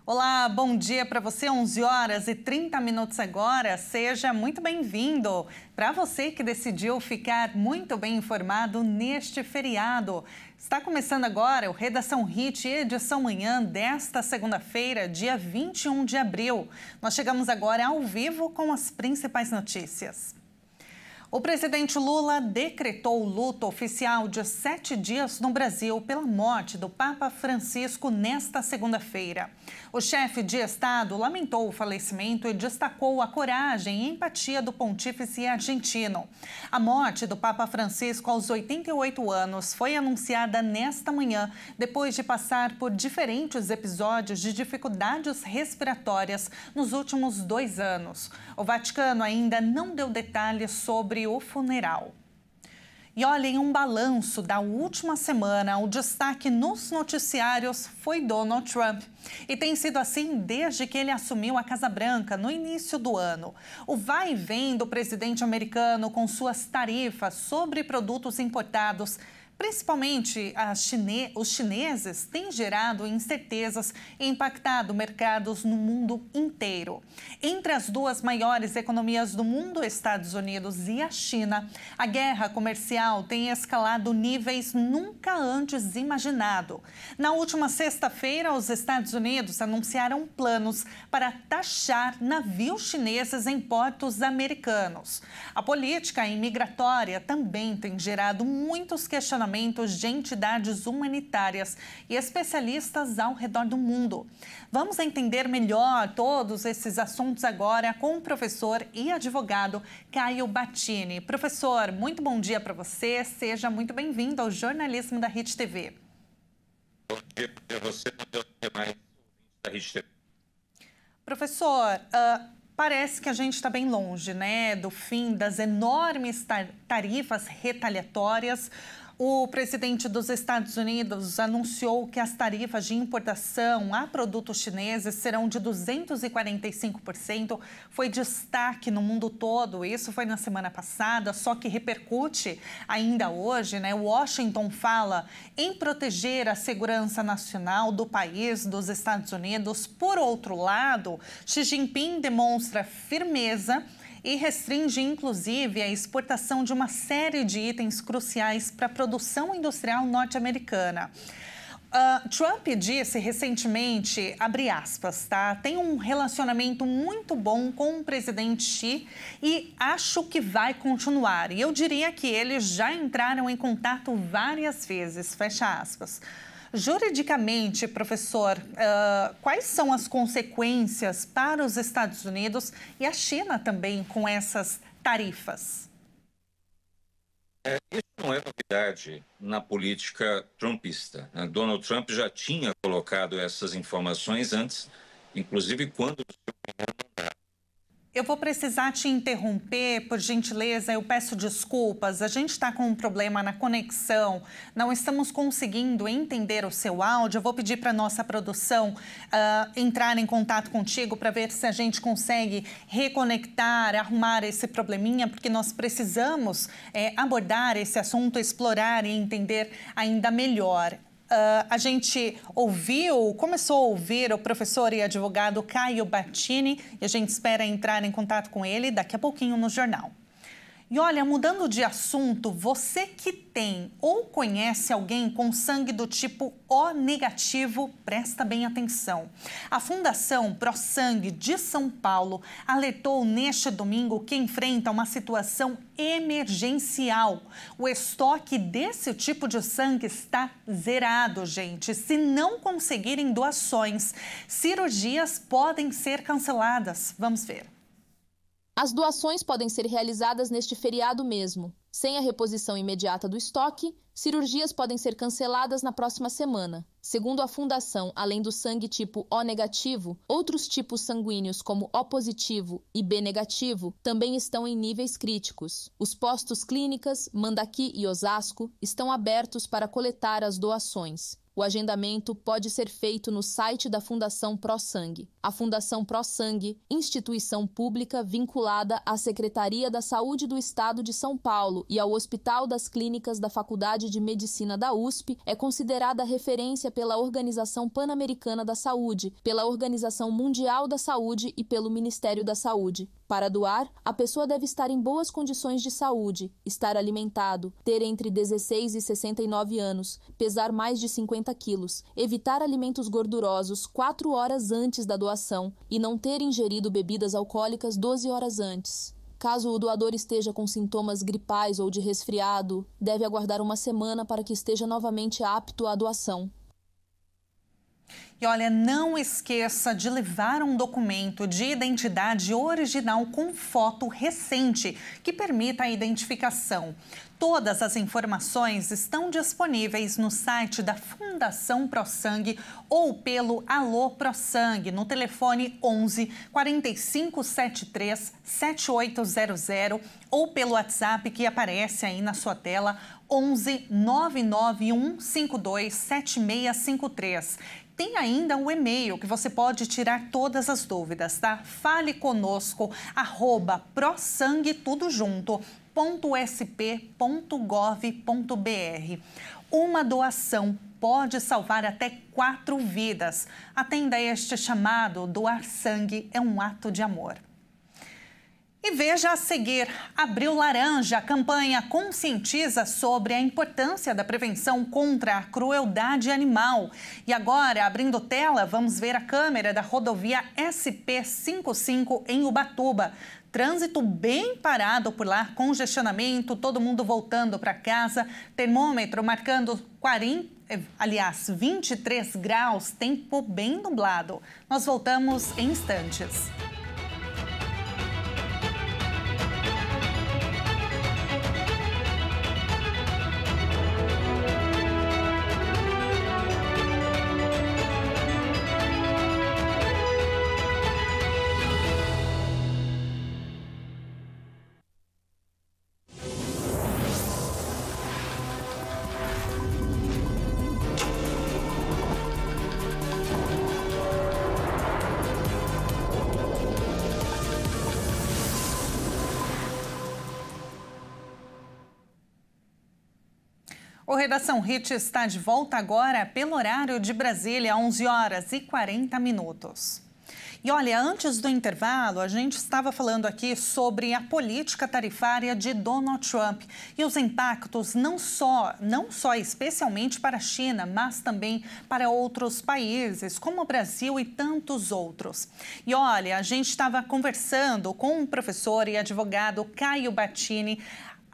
Olá, bom dia para você, 11 horas e 30 minutos agora. Seja muito bem-vindo. Para você que decidiu ficar muito bem informado neste feriado. Está começando agora o Redação Hit, edição manhã desta segunda-feira, dia 21 de abril. Nós chegamos agora ao vivo com as principais notícias. O presidente Lula decretou luto oficial de 7 dias no Brasil pela morte do Papa Francisco nesta segunda-feira. O chefe de Estado lamentou o falecimento e destacou a coragem e empatia do pontífice argentino. A morte do Papa Francisco aos 88 anos foi anunciada nesta manhã, depois de passar por diferentes episódios de dificuldades respiratórias nos últimos 2 anos. O Vaticano ainda não deu detalhes sobre o funeral. E olha, em um balanço da última semana, o destaque nos noticiários foi Donald Trump. E tem sido assim desde que ele assumiu a Casa Branca no início do ano. O vai e vem do presidente americano com suas tarifas sobre produtos importados, principalmente os chineses, têm gerado incertezas e impactado mercados no mundo inteiro. Entre as duas maiores economias do mundo, Estados Unidos e a China, a guerra comercial tem escalado níveis nunca antes imaginados. Na última sexta-feira, os Estados Unidos anunciaram planos para taxar navios chineses em portos americanos. A política imigratória também tem gerado muitos questionamentos de entidades humanitárias e especialistas ao redor do mundo. Vamos entender melhor todos esses assuntos agora com o professor e advogado Caio Battini. Professor, muito bom dia para você. Seja muito bem-vindo ao jornalismo da Hit TV. Bom dia para você, bom dia mais da Hit TV. Professor, parece que a gente está bem longe, né, do fim das enormes tarifas retaliatórias. O presidente dos Estados Unidos anunciou que as tarifas de importação a produtos chineses serão de 245%. Foi destaque no mundo todo. Isso foi na semana passada, só que repercute ainda hoje, né? Washington fala em proteger a segurança nacional do país, dos Estados Unidos. Por outro lado, Xi Jinping demonstra firmeza e restringe, inclusive, a exportação de uma série de itens cruciais para a produção industrial norte-americana. Trump disse recentemente, abre aspas, tá? Tem um relacionamento muito bom com o presidente Xi e acho que vai continuar. E eu diria que eles já entraram em contato várias vezes, fecha aspas. Juridicamente, professor, quais são as consequências para os Estados Unidos e a China também com essas tarifas? Isso não é novidade na política trumpista. Donald Trump já tinha colocado essas informações antes, inclusive quando o seu primeiro mandato. Eu vou precisar te interromper, por gentileza, eu peço desculpas. A gente está com um problema na conexão, não estamos conseguindo entender o seu áudio. Eu vou pedir para a nossa produção entrar em contato contigo para ver se a gente consegue reconectar, arrumar esse probleminha, porque nós precisamos abordar esse assunto, explorar e entender ainda melhor. A gente começou a ouvir o professor e advogado Caio Battini e a gente espera entrar em contato com ele daqui a pouquinho no jornal. E olha, mudando de assunto, você que tem ou conhece alguém com sangue do tipo O negativo, presta bem atenção. A Fundação Pro Sangue de São Paulo alertou neste domingo que enfrenta uma situação emergencial. O estoque desse tipo de sangue está zerado, gente. Se não conseguirem doações, cirurgias podem ser canceladas. Vamos ver. As doações podem ser realizadas neste feriado mesmo. Sem a reposição imediata do estoque, cirurgias podem ser canceladas na próxima semana. Segundo a Fundação, além do sangue tipo O negativo, outros tipos sanguíneos como O positivo e B negativo também estão em níveis críticos. Os postos clínicas, Mandaki e Osasco estão abertos para coletar as doações. O agendamento pode ser feito no site da Fundação ProSangue. A Fundação ProSangue, instituição pública vinculada à Secretaria da Saúde do Estado de São Paulo e ao Hospital das Clínicas da Faculdade de Medicina da USP, é considerada referência pela Organização Pan-Americana da Saúde, pela Organização Mundial da Saúde e pelo Ministério da Saúde. Para doar, a pessoa deve estar em boas condições de saúde, estar alimentado, ter entre 16 e 69 anos, pesar mais de 50 quilos, evitar alimentos gordurosos 4 horas antes da doação e não ter ingerido bebidas alcoólicas 12 horas antes. Caso o doador esteja com sintomas gripais ou de resfriado, deve aguardar uma semana para que esteja novamente apto à doação. E olha, não esqueça de levar um documento de identidade original com foto recente, que permita a identificação. Todas as informações estão disponíveis no site da Fundação ProSangue ou pelo Alô ProSangue, no telefone 11 4573 7800 ou pelo WhatsApp que aparece aí na sua tela, 11 991 52 7653. Tem ainda um e-mail que você pode tirar todas as dúvidas, tá? Fale conosco, @prosangue, tudo junto, .sp.gov.br. Uma doação pode salvar até 4 vidas. Atenda este chamado, doar sangue é um ato de amor. E veja a seguir, Abril Laranja, a campanha conscientiza sobre a importância da prevenção contra a crueldade animal. E agora, abrindo tela, vamos ver a câmera da rodovia SP55 em Ubatuba. Trânsito bem parado por lá, congestionamento, todo mundo voltando para casa, termômetro marcando 23 graus, tempo bem nublado. Nós voltamos em instantes. O Redação Hit está de volta agora pelo horário de Brasília, 11 horas e 40 minutos. E olha, antes do intervalo, a gente estava falando aqui sobre a política tarifária de Donald Trump e os impactos não só especialmente para a China, mas também para outros países, como o Brasil e tantos outros. E olha, a gente estava conversando com o professor e advogado Caio Battini.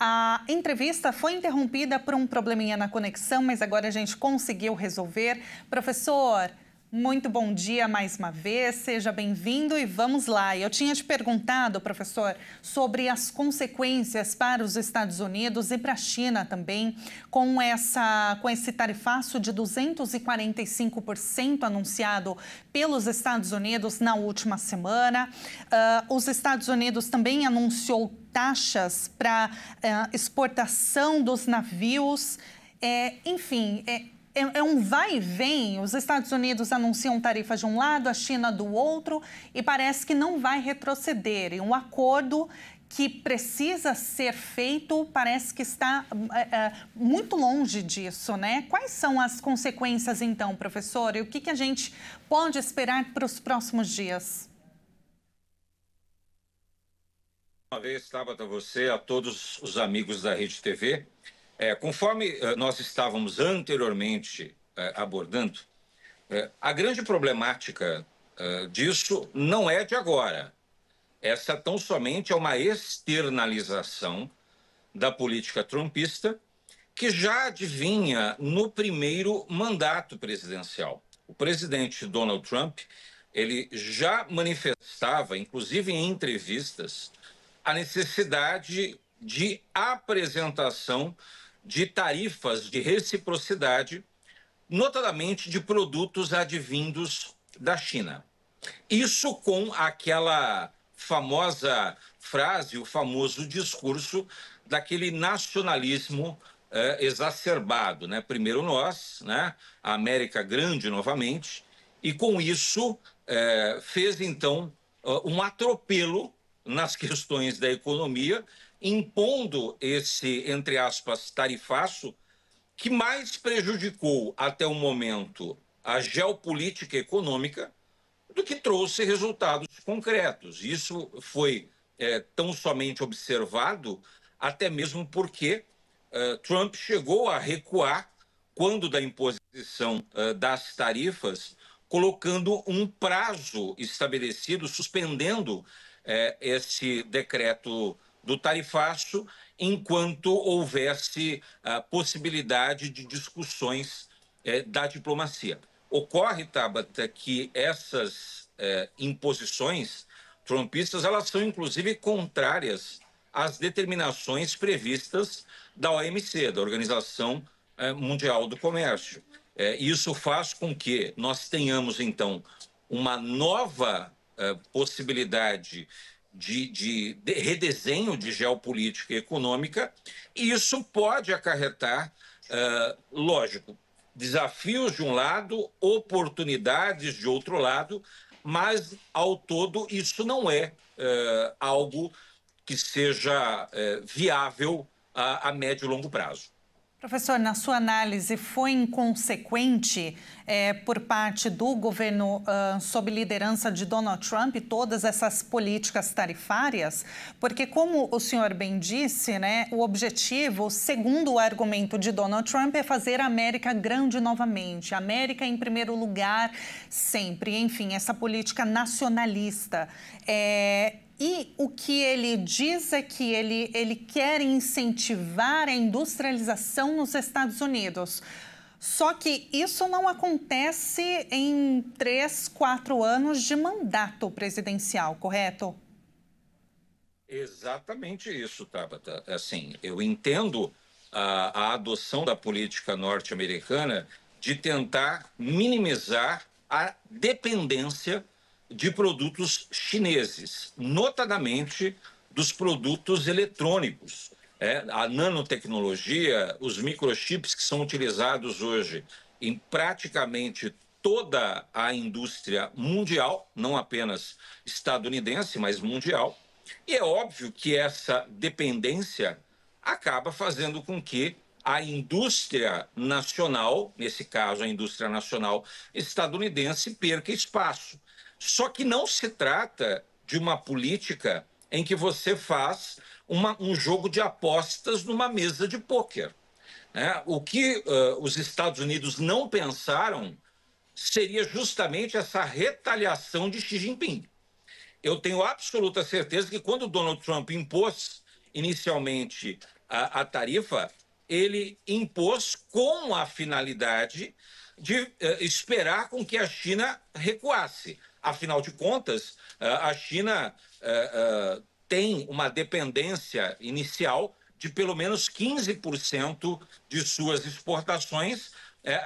A entrevista foi interrompida por um probleminha na conexão, mas agora a gente conseguiu resolver. Professor, muito bom dia mais uma vez, seja bem-vindo e vamos lá. Eu tinha te perguntado, professor, sobre as consequências para os Estados Unidos e para a China também, com esse tarifaço de 245% anunciado pelos Estados Unidos na última semana. Os Estados Unidos também anunciou taxas para exportação dos navios, enfim, é um vai e vem. Os Estados Unidos anunciam tarifas de um lado, a China do outro, e parece que não vai retroceder. E um acordo que precisa ser feito parece que está muito longe disso, né? Quais são as consequências, então, professor? E o que a gente pode esperar para os próximos dias? Uma vez, Tabata, você, a todos os amigos da Rede TV. Conforme nós estávamos anteriormente abordando, a grande problemática disso não é de agora. Essa tão somente é uma externalização da política trumpista que já adivinha no primeiro mandato presidencial. O presidente Donald Trump, ele já manifestava, inclusive em entrevistas, a necessidade de apresentação de tarifas de reciprocidade, notadamente de produtos advindos da China. Isso com aquela famosa frase, o famoso discurso daquele nacionalismo exacerbado, né? Primeiro nós, né? A América grande novamente, e com isso fez então um atropelo nas questões da economia, impondo esse, entre aspas, tarifaço, que mais prejudicou até o momento a geopolítica econômica do que trouxe resultados concretos. Isso foi tão somente observado até mesmo porque Trump chegou a recuar quando da imposição das tarifas, colocando um prazo estabelecido, suspendendo esse decreto do tarifaço, enquanto houvesse a possibilidade de discussões da diplomacia. Ocorre, Tabata, que essas imposições trumpistas, elas são inclusive contrárias às determinações previstas da OMC, da Organização Mundial do Comércio. Isso faz com que nós tenhamos, então, uma nova possibilidade de redesenho de geopolítica econômica, e isso pode acarretar, lógico, desafios de um lado, oportunidades de outro lado, mas, ao todo, isso não é algo que seja viável a médio e longo prazo. Professor, na sua análise, foi inconsequente por parte do governo sob liderança de Donald Trump todas essas políticas tarifárias? Porque, como o senhor bem disse, né, o objetivo, segundo o argumento de Donald Trump, é fazer a América grande novamente, a América em primeiro lugar sempre. Enfim, essa política nacionalista. E o que ele diz é que ele quer incentivar a industrialização nos Estados Unidos. Só que isso não acontece em 3, 4 anos de mandato presidencial, correto? Exatamente isso, Tabata. Assim, eu entendo a adoção da política norte-americana de tentar minimizar a dependência de produtos chineses, notadamente dos produtos eletrônicos. A nanotecnologia, os microchips que são utilizados hoje em praticamente toda a indústria mundial, não apenas estadunidense, mas mundial. E é óbvio que essa dependência acaba fazendo com que a indústria nacional, nesse caso a indústria nacional estadunidense, perca espaço. Só que não se trata de uma política em que você faz um jogo de apostas numa mesa de pôquer. O que os Estados Unidos não pensaram seria justamente essa retaliação de Xi Jinping. Eu tenho absoluta certeza que quando Donald Trump impôs inicialmente a tarifa, ele impôs com a finalidade de esperar com que a China recuasse. Afinal de contas, a China tem uma dependência inicial de pelo menos 15% de suas exportações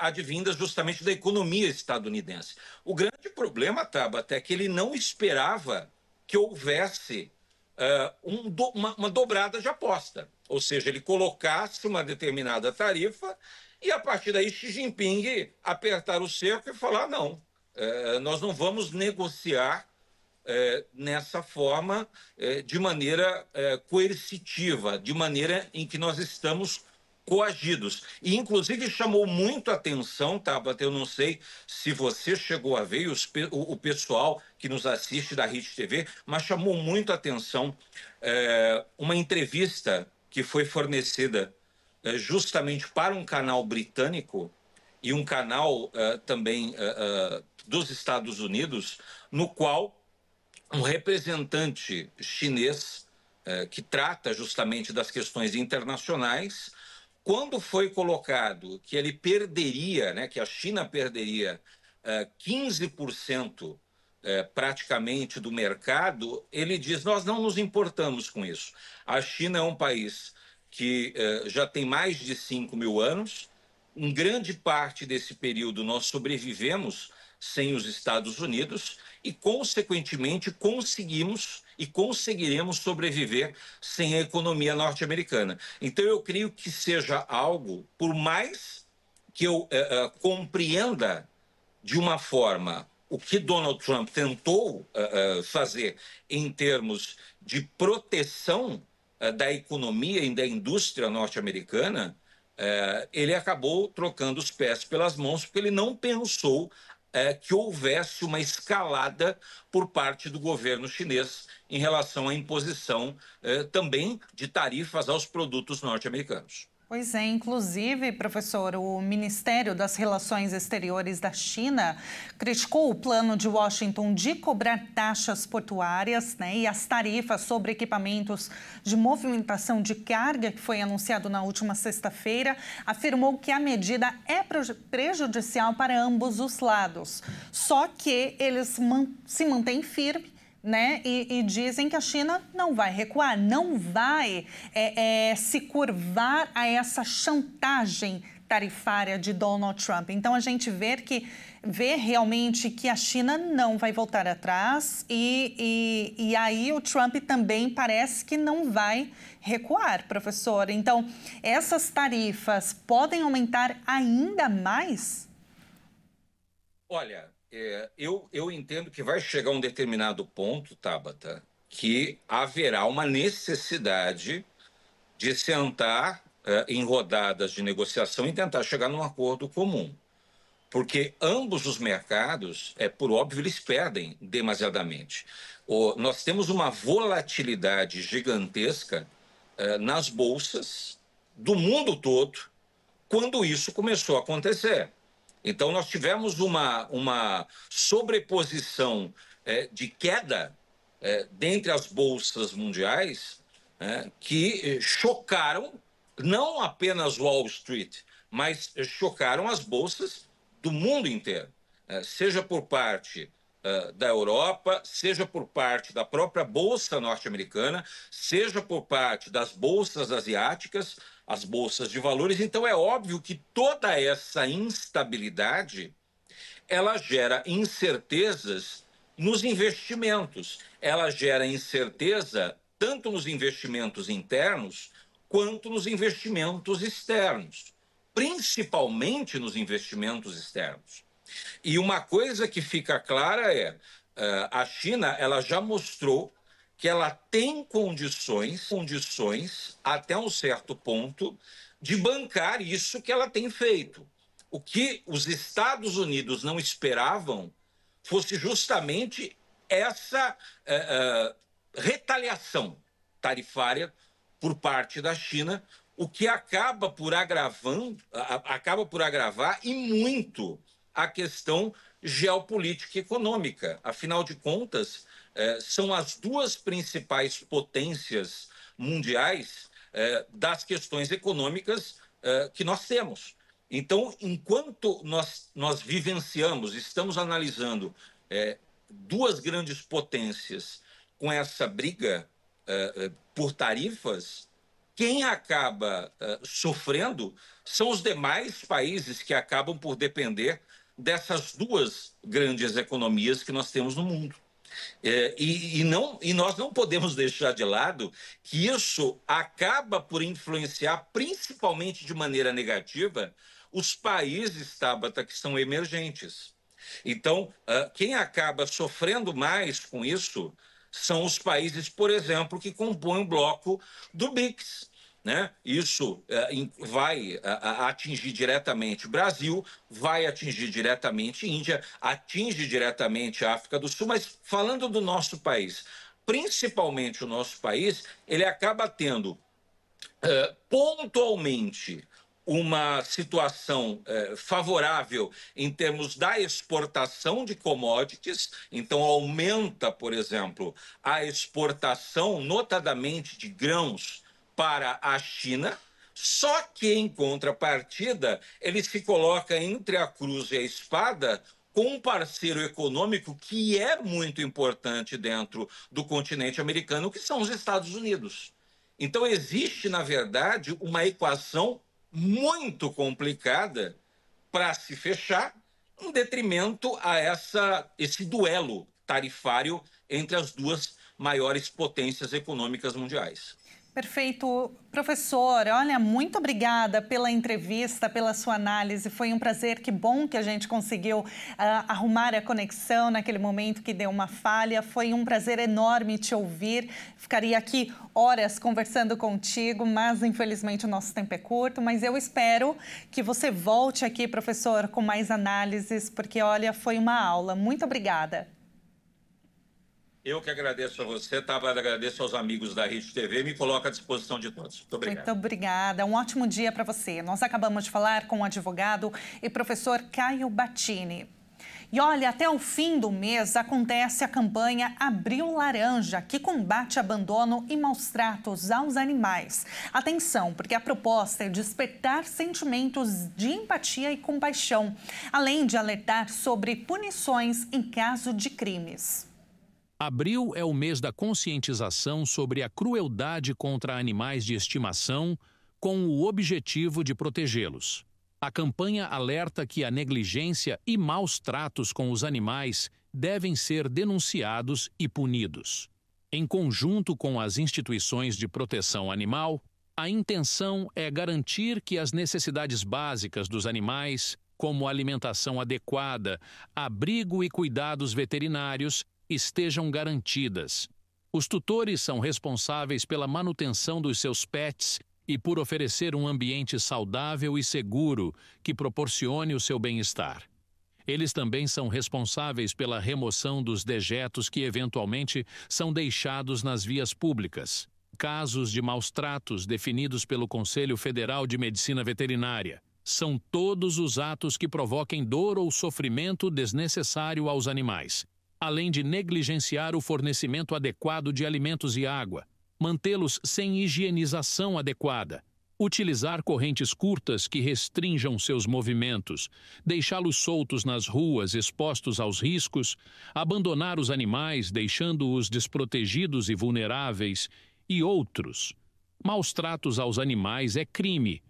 advindas justamente da economia estadunidense. O grande problema, Tabata, é que ele não esperava que houvesse uma dobrada de aposta. Ou seja, ele colocasse uma determinada tarifa e, a partir daí, Xi Jinping apertar o cerco e falar não. Nós não vamos negociar nessa forma, de maneira coercitiva, de maneira em que nós estamos coagidos. E, inclusive, chamou muito a atenção, Tabata, eu não sei se você chegou a ver, o pessoal que nos assiste da Rede TV, mas chamou muito a atenção uma entrevista que foi fornecida justamente para um canal britânico e um canal também dos Estados Unidos, no qual um representante chinês que trata justamente das questões internacionais, quando foi colocado que ele perderia, né, que a China perderia 15% praticamente do mercado, ele diz, nós não nos importamos com isso. A China é um país que já tem mais de 5 mil anos, em grande parte desse período nós sobrevivemos sem os Estados Unidos e, consequentemente, conseguimos e conseguiremos sobreviver sem a economia norte-americana. Então, eu creio que seja algo, por mais que eu compreenda de uma forma o que Donald Trump tentou fazer em termos de proteção da economia e da indústria norte-americana, ele acabou trocando os pés pelas mãos, porque ele não pensou que houvesse uma escalada por parte do governo chinês em relação à imposição também de tarifas aos produtos norte-americanos. Pois é, inclusive, professor, o Ministério das Relações Exteriores da China criticou o plano de Washington de cobrar taxas portuárias, né, e as tarifas sobre equipamentos de movimentação de carga, que foi anunciado na última sexta-feira, afirmou que a medida é prejudicial para ambos os lados. Só que eles se mantêm firmes, né? E dizem que a China não vai recuar, não vai se curvar a essa chantagem tarifária de Donald Trump. Então, a gente vê realmente que a China não vai voltar atrás e aí o Trump também parece que não vai recuar, professor. Então, essas tarifas podem aumentar ainda mais? Olha, eu entendo que vai chegar um determinado ponto, Tabata, que haverá uma necessidade de sentar em rodadas de negociação e tentar chegar num acordo comum. Porque ambos os mercados, por óbvio, eles perdem demasiadamente. Nós temos uma volatilidade gigantesca nas bolsas do mundo todo quando isso começou a acontecer. Então, nós tivemos uma sobreposição de queda dentre as bolsas mundiais que chocaram não apenas Wall Street, mas chocaram as bolsas do mundo inteiro, seja por parte da Europa, seja por parte da própria bolsa norte-americana, seja por parte das bolsas asiáticas, as bolsas de valores. Então, é óbvio que toda essa instabilidade ela gera incertezas nos investimentos, ela gera incerteza tanto nos investimentos internos quanto nos investimentos externos, principalmente nos investimentos externos. E uma coisa que fica clara a China ela já mostrou que ela tem condições até um certo ponto de bancar isso que ela tem feito. O que os Estados Unidos não esperavam fosse justamente essa retaliação tarifária por parte da China, o que acaba por agravar e muito a questão geopolítica e econômica. Afinal de contas, são as duas principais potências mundiais das questões econômicas que nós temos. Então, enquanto nós vivenciamos, estamos analisando duas grandes potências com essa briga por tarifas, quem acaba sofrendo são os demais países que acabam por depender dessas duas grandes economias que nós temos no mundo. E nós não podemos deixar de lado que isso acaba por influenciar, principalmente de maneira negativa, os países, Tabata, que são emergentes. Então, quem acaba sofrendo mais com isso são os países, por exemplo, que compõem o bloco do BRICS. Né? Isso vai atingir diretamente o Brasil, vai atingir diretamente a Índia, atinge diretamente a África do Sul, mas falando do nosso país, principalmente o nosso país, ele acaba tendo pontualmente uma situação favorável em termos da exportação de commodities, então aumenta, por exemplo, a exportação, notadamente de grãos, para a China, só que, em contrapartida, ele se coloca entre a cruz e a espada com um parceiro econômico que é muito importante dentro do continente americano, que são os Estados Unidos. Então, existe, na verdade, uma equação muito complicada para se fechar, em detrimento a esse duelo tarifário entre as duas maiores potências econômicas mundiais. Perfeito. Professor, olha, muito obrigada pela entrevista, pela sua análise. Foi um prazer, que bom que a gente conseguiu arrumar a conexão naquele momento que deu uma falha. Foi um prazer enorme te ouvir. Ficaria aqui horas conversando contigo, mas infelizmente o nosso tempo é curto. Mas eu espero que você volte aqui, professor, com mais análises, porque, olha, foi uma aula. Muito obrigada. Eu que agradeço a você, agradeço aos amigos da Rede TV e me coloco à disposição de todos. Muito obrigado. Muito obrigada. Um ótimo dia para você. Nós acabamos de falar com o advogado e professor Caio Battini. E olha, até o fim do mês acontece a campanha Abril Laranja, que combate abandono e maus tratos aos animais. Atenção, porque a proposta é despertar sentimentos de empatia e compaixão, além de alertar sobre punições em caso de crimes. Abril é o mês da conscientização sobre a crueldade contra animais de estimação, com o objetivo de protegê-los. A campanha alerta que a negligência e maus tratos com os animais devem ser denunciados e punidos. Em conjunto com as instituições de proteção animal, a intenção é garantir que as necessidades básicas dos animais, como alimentação adequada, abrigo e cuidados veterinários, estejam garantidas. Os tutores são responsáveis pela manutenção dos seus pets e por oferecer um ambiente saudável e seguro que proporcione o seu bem-estar. Eles também são responsáveis pela remoção dos dejetos que eventualmente são deixados nas vias públicas. Casos de maus-tratos definidos pelo Conselho Federal de Medicina Veterinária são todos os atos que provoquem dor ou sofrimento desnecessário aos animais, além de negligenciar o fornecimento adequado de alimentos e água, mantê-los sem higienização adequada, utilizar correntes curtas que restringam seus movimentos, deixá-los soltos nas ruas expostos aos riscos, abandonar os animais deixando-os desprotegidos e vulneráveis, e outros. Maus tratos aos animais é crime.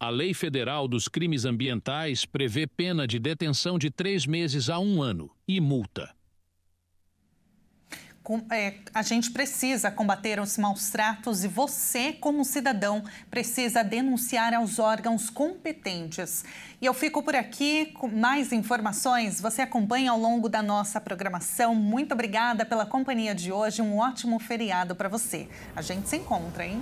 A Lei Federal dos Crimes Ambientais prevê pena de detenção de 3 meses a 1 ano e multa. A gente precisa combater os maus-tratos e você, como cidadão, precisa denunciar aos órgãos competentes. E eu fico por aqui com mais informações. Você acompanha ao longo da nossa programação. Muito obrigada pela companhia de hoje. Um ótimo feriado para você. A gente se encontra, hein?